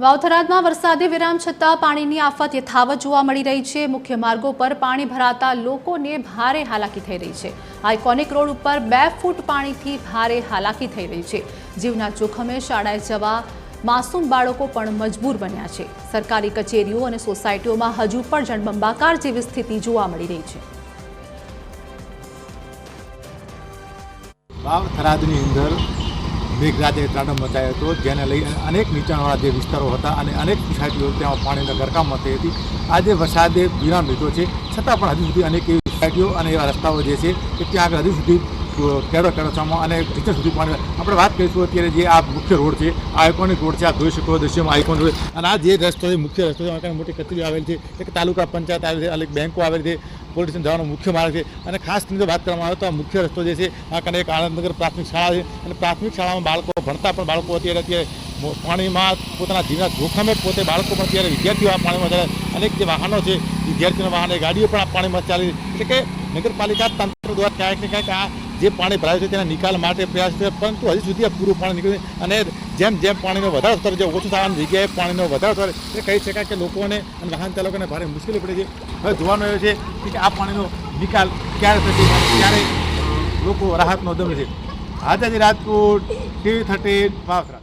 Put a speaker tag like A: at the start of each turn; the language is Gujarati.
A: વાવથરાદમાં વરસાદે વિરામ છતાં પાણીની આફત યથાવત જોવા મળી રહી છે। મુખ્ય માર્ગો પર પાણી ભરાતા લોકોને ભારે હાલાકી થઈ રહી છે। આઇકોનિક રોડ ઉપર 2 ફૂટ પાણીથી ભારે હાલાકી થઈ રહી છે। જીવના જોખમે શાળાએ જવા માસૂમ બાળકો પણ મજબૂર બન્યા છે। સરકારી કચેરીઓ અને સોસાયટીઓમાં હજુ પણ જળબંબાકાર જેવી સ્થિતિ જોવા મળી રહી છે।
B: વાવથરાદની અંદર મેઘરાજે તાંડવ મચાવ્યો હતો, જેને લઈ અનેક નીચાણવાળા જે વિસ્તારો હતા અને અનેક સોસાયટીઓ ત્યાં પાણીના ગરકામમાં થઈ હતી। આજે વરસાદે વિરામ લીધો છે, છતાં પણ હજુ સુધી અનેક એવી સોસાયટીઓ અને એવા રસ્તાઓ જે છે કે ત્યાં આગળ હજુ સુધી કેળો અને નીચે સુધી પાણી। આપણે વાત કરીશું અત્યારે જે આ મુખ્ય રોડ છે, આ આઇકોનિક રોડ છે, આ જોઈ શકો દ્રશ્યમાં આઇકોનિક રોડ, અને આ જે રસ્તો છે મુખ્ય રસ્તો છે, મોટી કચેરીઓ આવેલી છે, એક તાલુકા પંચાયત આવેલી છે, અલગ બેંકો આવેલી છે, પોલીસ સ્ટેશન જવાનો મુખ્ય માર્ગ છે। અને ખાસ કરીને વાત કરવામાં આવે તો આ મુખ્ય રસ્તો જે છે આ કને એક આનંદનગર પ્રાથમિક શાળા છે, અને પ્રાથમિક શાળામાં બાળકો ભણતા પણ બાળકો અત્યારે પાણીમાં પોતાના જીવના જોખમે પોતે બાળકો પણ અત્યારે વિદ્યાર્થીઓ આ પાણીમાં જ્યારે અનેક જે વાહનો છે, વિદ્યાર્થીઓના વાહન, ગાડીઓ પણ આ પાણીમાં ચાલી, એટલે કે નગરપાલિકા તંત્ર દ્વારા ક્યાંક ને ક્યાંક આ જે પાણી ભરાયું છે તેના નિકાલ માટે પ્રયાસ છે, પરંતુ હજી સુધી આ પૂરું પાણી નીકળે, અને જેમ જેમ પાણીનો વધારો થતો જે ઓછું થવાની જગ્યાએ પાણીનો વધારો થાય એ કહી શકાય કે લોકોને અને વાહન ચાલકોને ભારે મુશ્કેલી પડે છે। હવે જોવાનું એ છે કે આ પાણીનો નિકાલ ક્યારે થશે, ક્યારે લોકો રાહતનો દમ છે। આઝાદી રાજકોટ, TV13 વાવથરાદ।